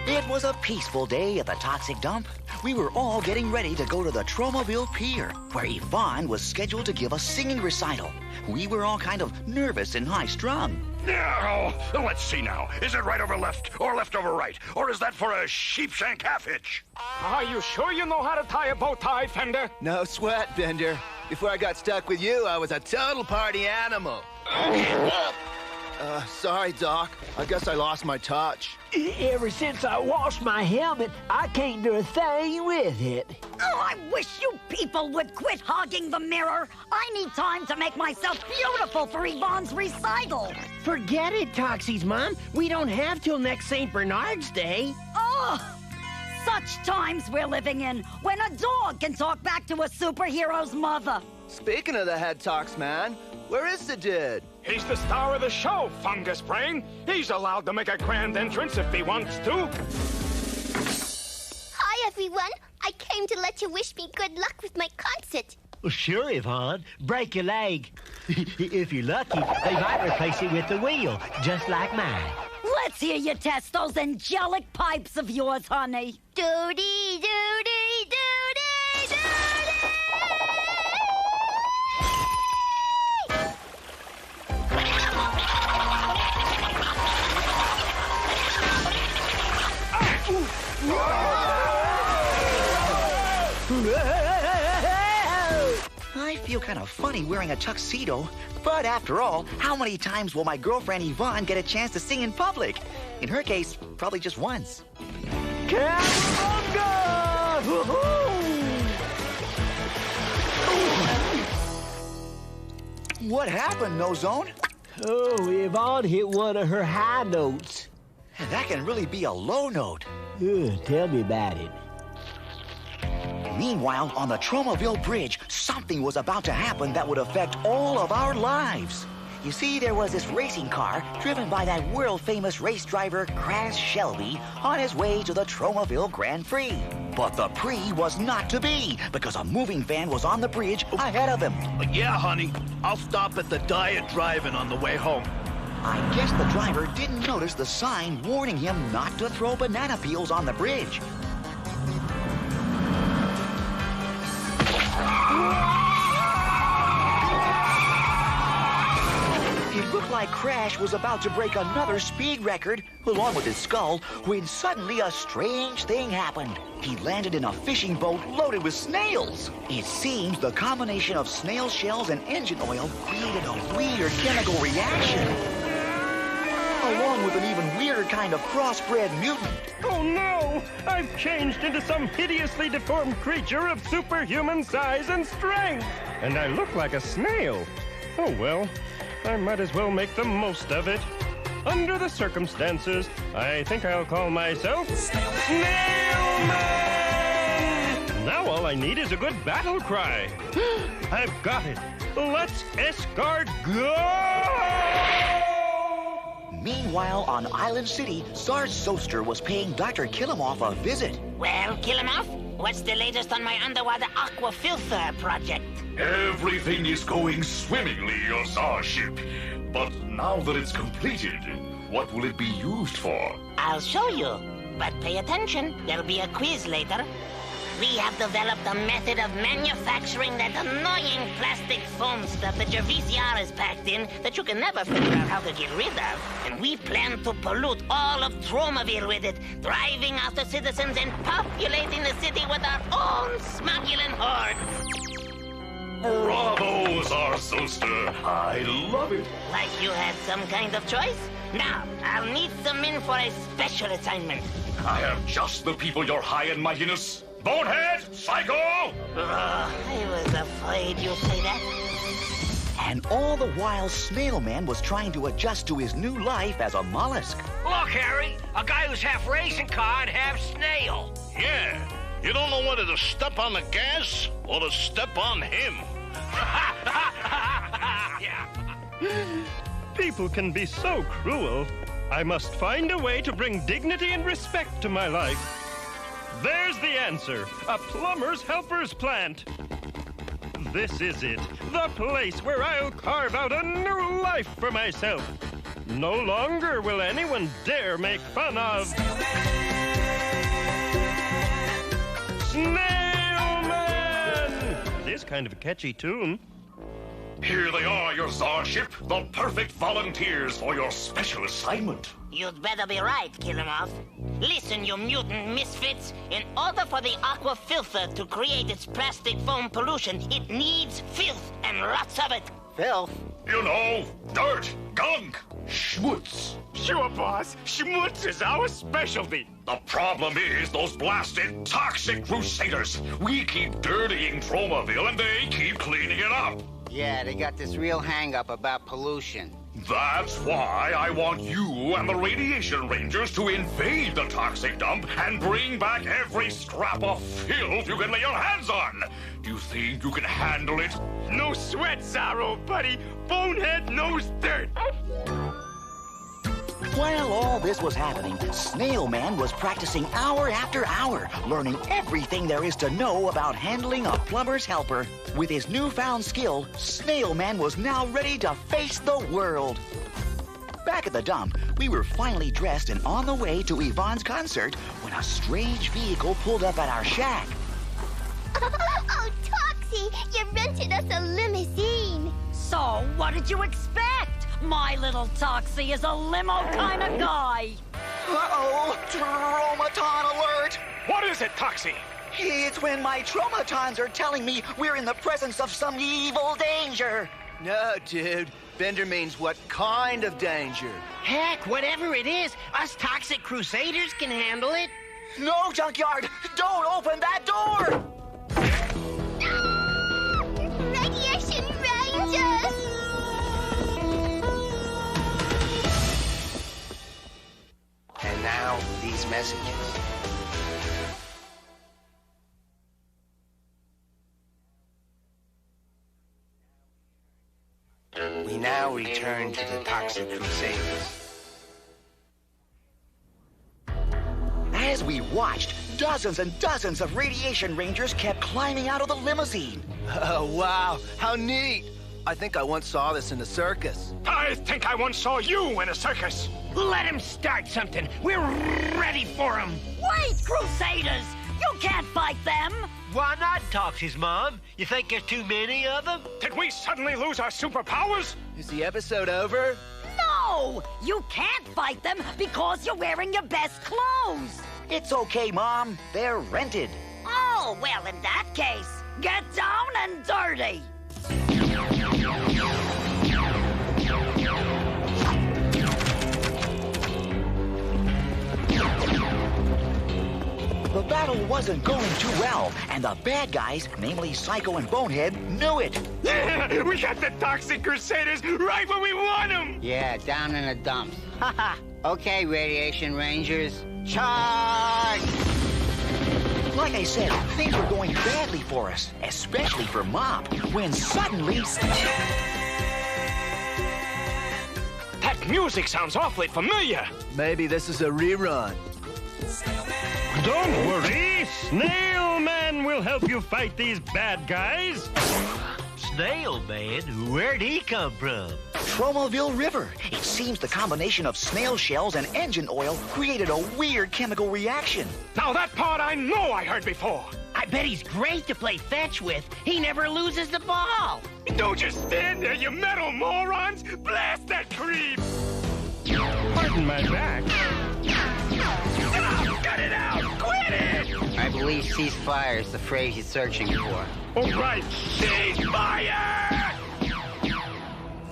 It was a peaceful day at the toxic dump. We were all getting ready to go to the Tromaville Pier, where Yvonne was scheduled to give a singing recital. We were all kind of nervous and high-strung. Now, let's see now. Is it right over left, or left over right? Or is that for a sheepshank half hitch? Are you sure you know how to tie a bow tie, Fender? No sweat, Bender. Before I got stuck with you, I was a total party animal. Sorry, Doc. I guess I lost my touch. Ever since I washed my helmet, I can't do a thing with it. Oh, I wish you people would quit hogging the mirror. I need time to make myself beautiful for Yvonne's recital. Forget it, Toxie's mom. We don't have till next St. Bernard's Day. Oh, such times we're living in, when a dog can talk back to a superhero's mother. Speaking of the head talks, man, where is the dude? He's the star of the show, Fungus Brain. He's allowed to make a grand entrance if he wants to. Hi, everyone. I came to let you wish me good luck with my concert. Well, sure, Yvonne. Break your leg. If you're lucky, they might replace it with a wheel, just like mine. Let's hear you test those angelic pipes of yours, honey. Doody, doody, doody, doody! I feel kind of funny wearing a tuxedo, but after all, how many times will my girlfriend Yvonne get a chance to sing in public? In her case, probably just once. What happened, No Zone? Oh, Yvonne hit one of her high notes. That can really be a low note. Tell me about it. Meanwhile, on the Tromaville Bridge, something was about to happen that would affect all of our lives. You see, there was this racing car driven by that world-famous race driver, Crash Shelby, on his way to the Tromaville Grand Prix. But the Prix was not to be, because a moving van was on the bridge ahead of him. Yeah, honey. I'll stop at the Diet Drive-In on the way home. I guess the driver didn't notice the sign warning him not to throw banana peels on the bridge. It looked like Crash was about to break another speed record, along with his skull, when suddenly a strange thing happened. He landed in a fishing boat loaded with snails. It seems the combination of snail shells and engine oil created a weird chemical reaction, along with an even weirder kind of crossbred mutant. Oh, no! I've changed into some hideously deformed creature of superhuman size and strength. And I look like a snail. Oh, well, I might as well make the most of it. Under the circumstances, I think I'll call myself Snail Man! Now all I need is a good battle cry. I've got it. Let's escort go! Meanwhile, on Island City, Sarge Soster was paying Dr. Killimoff a visit. Well, Killimoff, what's the latest on my underwater aqua filter project? Everything is going swimmingly, your Starship. But now that it's completed, what will it be used for? I'll show you. But pay attention, there'll be a quiz later. We have developed a method of manufacturing that annoying plastic foam stuff that your VCR is packed in that you can never figure out how to get rid of. And we plan to pollute all of Tromaville with it, driving after citizens and populating the city with our own smuggling horde. Bravo, Zarsoster. I love it. Like you had some kind of choice? Now, I'll need some men for a special assignment. I have just the people, your high and mightiness. Bonehead! Psycho! I was afraid you'd say that. And all the while, Snail Man was trying to adjust to his new life as a mollusk. Look, Harry, a guy who's half racing car and half snail. Yeah, you don't know whether to step on the gas or to step on him. People can be so cruel. I must find a way to bring dignity and respect to my life. There's the answer. A plumber's helper's plant. This is it. The place where I'll carve out a new life for myself. No longer will anyone dare make fun of... Snail Man! It is kind of a catchy tune. Here they are, your Starship, the perfect volunteers for your special assignment. You'd better be right, Killimov. Listen, you mutant misfits. In order for the aqua filter to create its plastic foam pollution, it needs filth, and lots of it. Filth? You know, dirt, gunk, schmutz. Sure, boss. Schmutz is our specialty. The problem is those blasted toxic Crusaders. We keep dirtying Tromaville and they keep cleaning it up. Yeah, they got this real hang-up about pollution. That's why I want you and the Radiation Rangers to invade the toxic dump and bring back every scrap of filth you can lay your hands on. Do you think you can handle it? No sweat, Zorro, buddy. Bonehead knows dirt. While all this was happening, Snail Man was practicing hour after hour, learning everything there is to know about handling a plumber's helper. With his newfound skill, Snail Man was now ready to face the world. Back at the dump, we were finally dressed and on the way to Yvonne's concert when a strange vehicle pulled up at our shack. Oh, Toxie, you rented us a limousine. So, what did you expect? My little Toxie is a limo kind of guy. Uh-oh, Tromaton alert! What is it, Toxie? It's when my Tromatons are telling me we're in the presence of some evil danger. No, dude. Bender means what kind of danger? Heck, whatever it is, us toxic Crusaders can handle it. No, Junkyard! Don't open that door! Radiation Rangers! And now, these messages. We now return to the Toxic Crusaders. As we watched, dozens and dozens of Radiation Rangers kept climbing out of the limousine. Oh, wow. How neat. I think I once saw this in a circus. I think I once saw you in a circus. Let him start something. We're ready for him. Wait, Crusaders! You can't fight them! Why not, Toxie's mom? You think there's too many of them? Did we suddenly lose our superpowers? Is the episode over? No! You can't fight them because you're wearing your best clothes! It's okay, Mom. They're rented. Oh, well, in that case, get down and dirty! The battle wasn't going too well, and the bad guys, namely Psycho and Bonehead, knew it. We got the Toxic Crusaders right where we want them! Yeah, down in the dumps. Haha. Okay, Radiation Rangers, charge! Like I said, things were going badly for us, especially for Mom, when suddenly... That music sounds awfully familiar. Maybe this is a rerun. Don't worry, Snail Man will help you fight these bad guys. Snail Man? Where'd he come from? Tromaville River. It seems the combination of snail shells and engine oil created a weird chemical reaction. Now that part I know I heard before. I bet he's great to play fetch with. He never loses the ball. Don't just stand there, you metal morons! Blast that creep! Pardon my back. Cut it out! Quit it! I believe ceasefire is the phrase he's searching for. All right, ceasefire!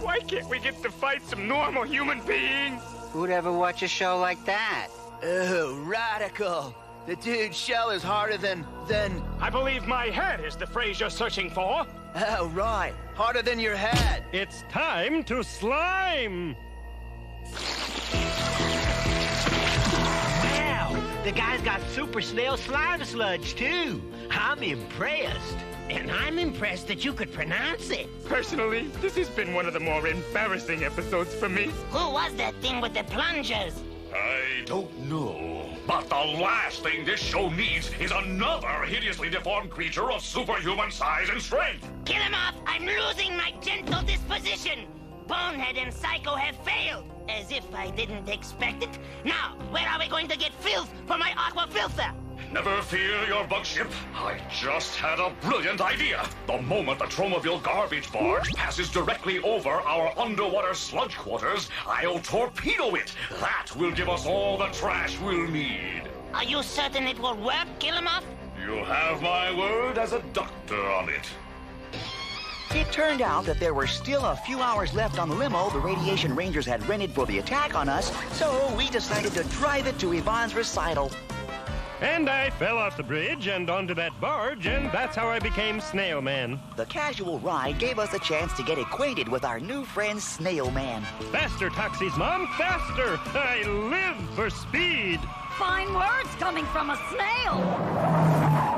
Why can't we get to fight some normal human beings? Who'd ever watch a show like that? Oh, radical. The dude's shell is harder than... I believe my head is the phrase you're searching for. Oh, right. Harder than your head. It's time to slime! Wow, the guy's got super snail slime sludge, too. I'm impressed. And I'm impressed that you could pronounce it. Personally, this has been one of the more embarrassing episodes for me. Who was that thing with the plungers? I don't know. But the last thing this show needs is another hideously deformed creature of superhuman size and strength. Kill him off! I'm losing my gentle disposition! Bonehead and Psycho have failed! As if I didn't expect it. Now, where are we going to get filth for my aqua filter? Never fear your bug ship. I just had a brilliant idea. The moment the Tromaville garbage barge passes directly over our underwater sludge quarters, I'll torpedo it. That will give us all the trash we'll need. Are you certain it will work, Killamoff? You have my word as a doctor on it. It turned out that there were still a few hours left on the limo the Radiation Rangers had rented for the attack on us, so we decided to drive it to Yvonne's recital. And I fell off the bridge and onto that barge, and that's how I became Snail Man. The casual ride gave us a chance to get acquainted with our new friend Snail Man. Faster, Toxies, Mom, faster! I live for speed! Fine words coming from a snail.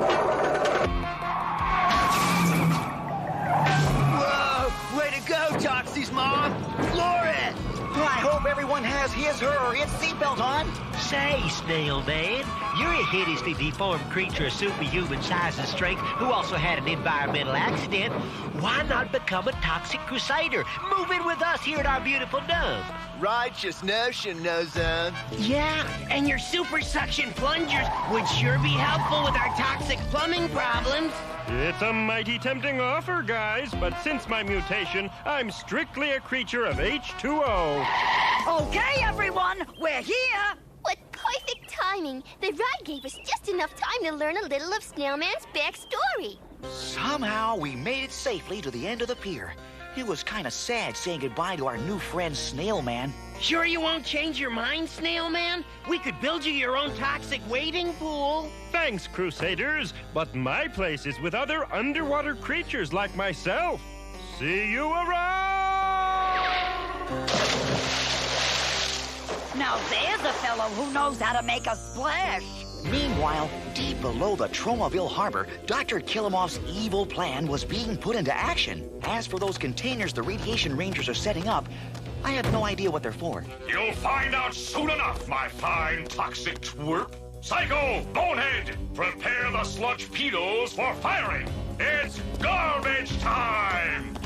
Whoa! Way to go, Toxies, Mom! Floor it! I hope everyone has his, her, or its seatbelt on. Say, Snail Man, you're a hideously deformed creature of superhuman size and strength who also had an environmental accident. Why not become a toxic crusader? Move in with us here at our beautiful dump. Righteous notion, No Zone. Yeah, and your super suction plungers would sure be helpful with our toxic plumbing problems. It's a mighty tempting offer, guys, but since my mutation, I'm strictly a creature of H2O. Okay, everyone, we're here. What perfect timing. The ride gave us just enough time to learn a little of Snailman's backstory. Somehow we made it safely to the end of the pier. It was kind of sad saying goodbye to our new friend Snail Man. Sure you won't change your mind, Snail Man? We could build you your own toxic wading pool. Thanks, Crusaders, but my place is with other underwater creatures like myself. See you around! Now there's a fellow who knows how to make a splash. Meanwhile, deep below the Tromaville harbor, Dr. Killamoff's evil plan was being put into action. As for those containers the Radiation Rangers are setting up, I have no idea what they're for. You'll find out soon enough, my fine toxic twerp. Psycho, Bonehead, prepare the sludge pedos for firing. It's garbage time!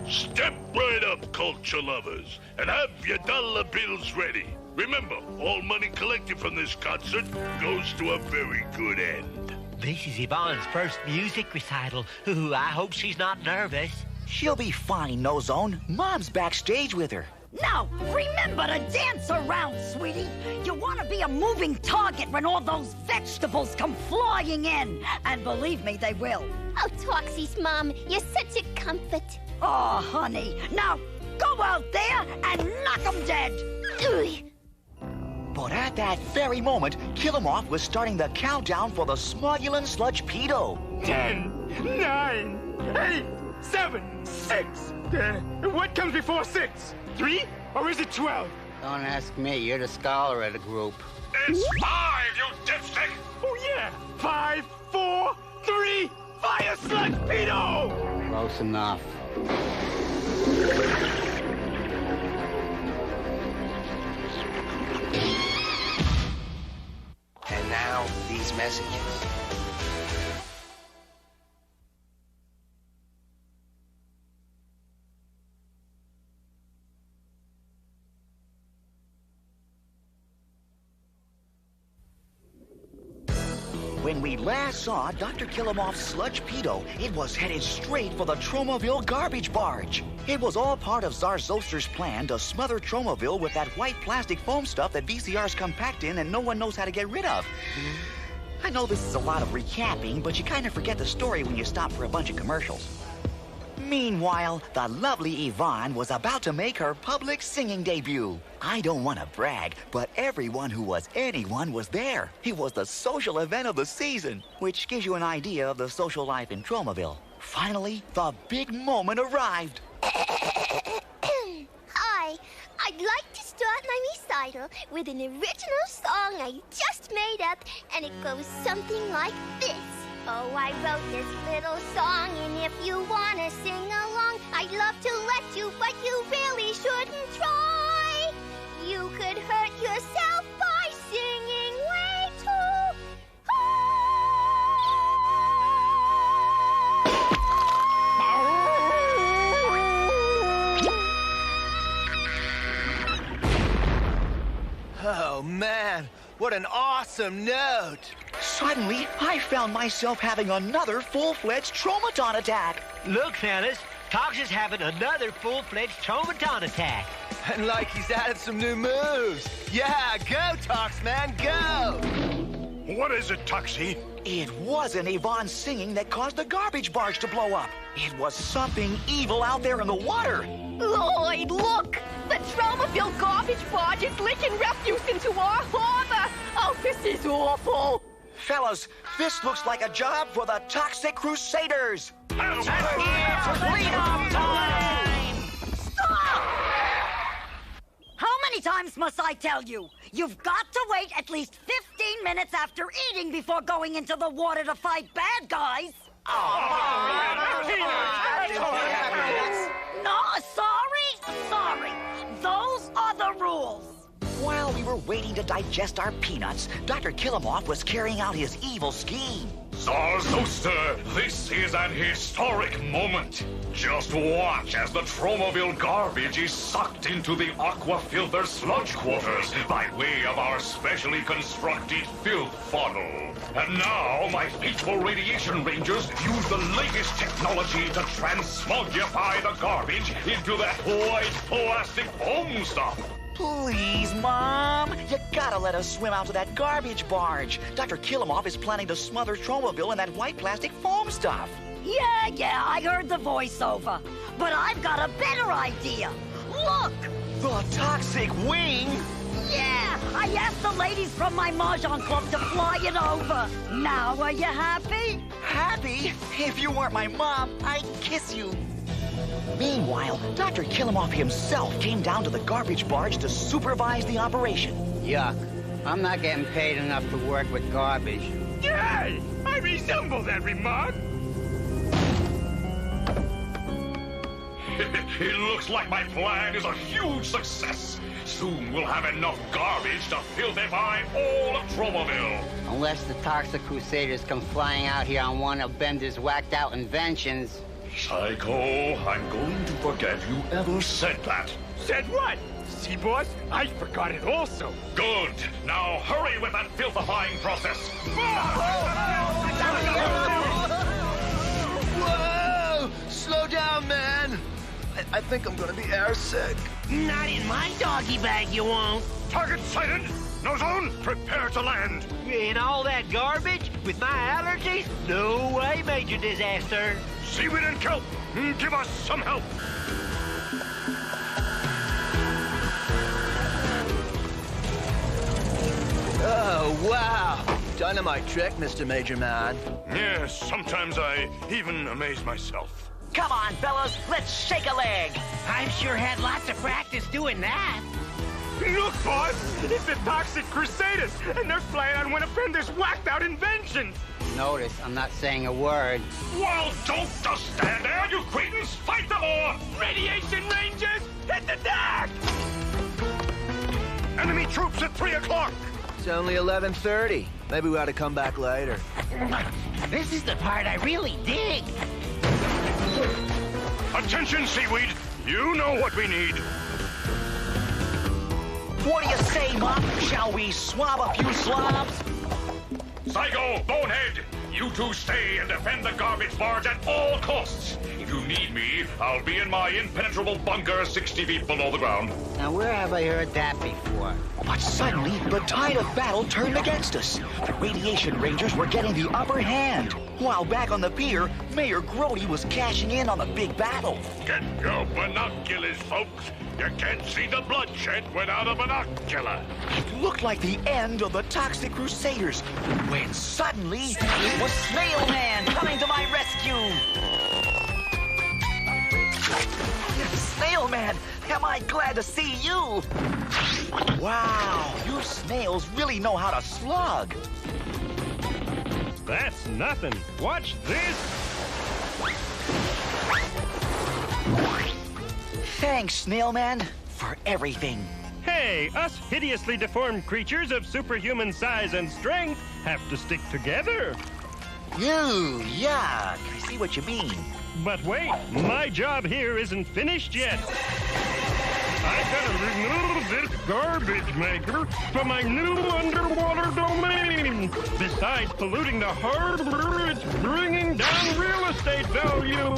Step right up, culture lovers, and have your dollar bills ready. Remember, all money collected from this concert goes to a very good end. This is Yvonne's first music recital. Ooh, I hope she's not nervous. She'll be fine, No Zone. Mom's backstage with her. Now, remember to dance around, sweetie. You want to be a moving target when all those vegetables come flying in. And believe me, they will. Oh, Toxie's Mom, you're such a comfort. Oh, honey. Now, go out there and knock 'em dead. Ugh. But at that very moment, Killamoff was starting the countdown for the Smugulin Sludge Pedo. 10, 9, 8, 7, 6. What comes before 6? 3? Or is it 12? Don't ask me. You're the scholar of the group. It's 5, you dipstick! Oh, yeah. 5, 4, 3, fire sludge pedo! Close enough. And now, these messages. When we last saw Dr. Killamoff's sludge pedo, it was headed straight for the Tromaville garbage barge. It was all part of Zarzoster's plan to smother Tromaville with that white plastic foam stuff that VCRs come packed in and no one knows how to get rid of. I know this is a lot of recapping, but you kind of forget the story when you stop for a bunch of commercials. Meanwhile, the lovely Yvonne was about to make her public singing debut. I don't want to brag, but everyone who was anyone was there. It was the social event of the season, which gives you an idea of the social life in Tromaville. Finally, the big moment arrived. Hi, I'd like to start my recital with an original song I just made up, and it goes something like this. Oh, I wrote this little song, and if you want to sing along, I'd love to let you, but you really shouldn't try. You could hurt yourself by singing way too Oh, Oh, man. What an awesome note. Suddenly, I found myself having another full-fledged Tromaton attack. Look, fellas, Tox is having another full-fledged Tromaton attack. And like he's added some new moves. Yeah, go, Tox, man, go! What is it, Toxie? It wasn't Yvonne singing that caused the garbage barge to blow up. It was something evil out there in the water. Lloyd, look! The Tromaville garbage barge is leaking refuse into our harbor! Oh, this is awful! Fellas, this looks like a job for the Toxic Crusaders. Freedom time! Stop! How many times must I tell you? You've got to wait at least 15 minutes after eating before going into the water to fight bad guys. No, sorry. Those are the rules. While we were waiting to digest our peanuts, Dr. Killamoff was carrying out his evil scheme. Zarzoster, this is an historic moment. Just watch as the Tromaville garbage is sucked into the Aquafilter sludge quarters by way of our specially constructed filth funnel. And now my faithful radiation rangers use the latest technology to transmogify the garbage into that white plastic foam stuff. Please, Mom. You gotta let us swim out to that garbage barge. Dr. Killamoff is planning to smother Tromaville in that white plastic foam stuff. Yeah, I heard the voiceover. But I've got a better idea. Look! The Toxic Wing? Yeah, I asked the ladies from my Mahjong club to fly it over. Now, are you happy? Happy? If you weren't my mom, I'd kiss you. Meanwhile, Dr. Killamoff himself came down to the garbage barge to supervise the operation. Yuck. I'm not getting paid enough to work with garbage. Yay! I resemble that remark. It looks like my plan is a huge success. Soon we'll have enough garbage to filthify all of Tromaville. Unless the Toxic Crusaders come flying out here on one of Bender's whacked-out inventions. Psycho, I'm going to forget you ever said that. Said what? See, boss? I forgot it also. Good. Now hurry with that filthifying process. Whoa! Slow down, man. I think I'm gonna be airsick. Not in my doggy bag, you won't. Target sighted! No zone, prepare to land! In all that garbage? With my allergies? No way, Major Disaster. Seaweed and kelp, give us some help! Oh, wow. Dynamite trick, Mr. Major Man. Yes, sometimes I even amaze myself. Come on, fellas, let's shake a leg. I've sure had lots of practice doing that. Look, boss! It's the Toxic Crusaders, and they're flying on one of Bender's whacked-out inventions! Notice, I'm not saying a word. Well, don't just stand there, you cretins! Fight them all! Radiation Rangers, hit the deck! Enemy troops at 3 o'clock! It's only 11:30. Maybe we ought to come back later. This is the part I really dig. Attention, Seaweed! You know what we need. What do you say, Mom? Shall we swab a few slobs? Psycho, Bonehead, you two stay and defend the garbage barge at all costs. If you need me, I'll be in my impenetrable bunker 60 feet below the ground. Now, where have I heard that before? But suddenly, the tide of battle turned against us. The Radiation Rangers were getting the upper hand. While back on the pier, Mayor Grody was cashing in on the big battle. Get your binoculars, folks. You can't see the bloodshed without a binocular. It looked like the end of the Toxic Crusaders, when suddenly, it was Snail Man coming to my rescue. Snail Man, am I glad to see you. Wow, you snails really know how to slug. That's nothing. Watch this. Thanks, Snail Man, for everything. Hey, us hideously deformed creatures of superhuman size and strength have to stick together. Ew, yuck. I see what you mean. But wait, my job here isn't finished yet. I gotta remove this garbage maker from my new underwater domain. Besides polluting the harbor, it's bringing down real estate value.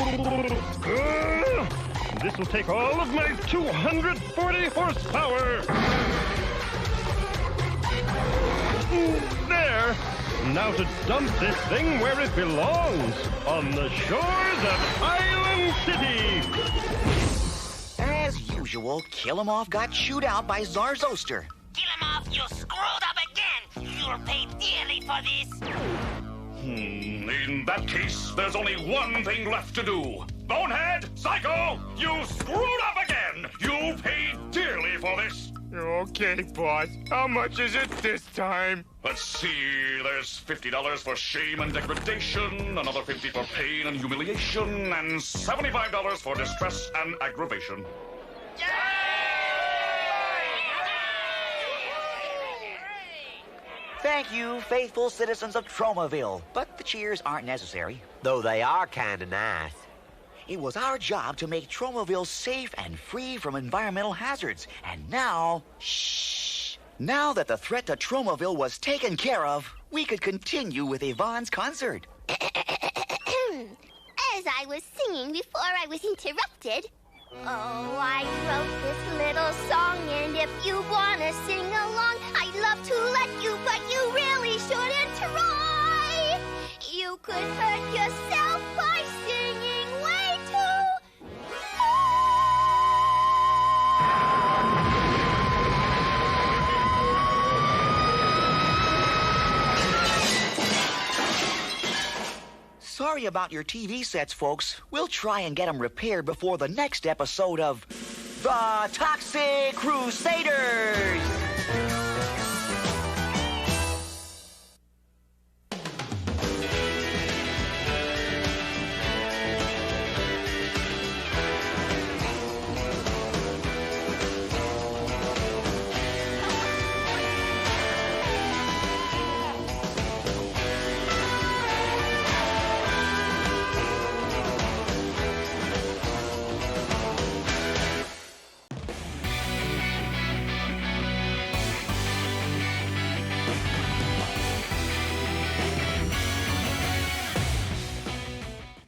This will take all of my 240 horsepower. There. Now to dump this thing where it belongs, on the shores of Island City. As usual, Kill-Em-Off got chewed out by Zarzoster. Kill him off, you screwed up again! You'll pay dearly for this! In that case, there's only one thing left to do. Bonehead, Psycho, you screwed up again! You'll pay dearly for this! Okay, boss. How much is it this time? Let's see, there's $50 for shame and degradation, another $50 for pain and humiliation, and $75 for distress and aggravation. Thank you, faithful citizens of Tromaville, but the cheers aren't necessary. Though they are kind of nice. It was our job to make Tromaville safe and free from environmental hazards. And now, shh. Now that the threat to Tromaville was taken care of, we could continue with Yvonne's concert. As I was singing before I was interrupted, oh, I wrote this little song, and if you want to sing along, I'd love to let you, but you really shouldn't try. You could hurt yourself by singing way too Sorry about your TV sets, folks. We'll try and get them repaired before the next episode of The Toxic Crusaders!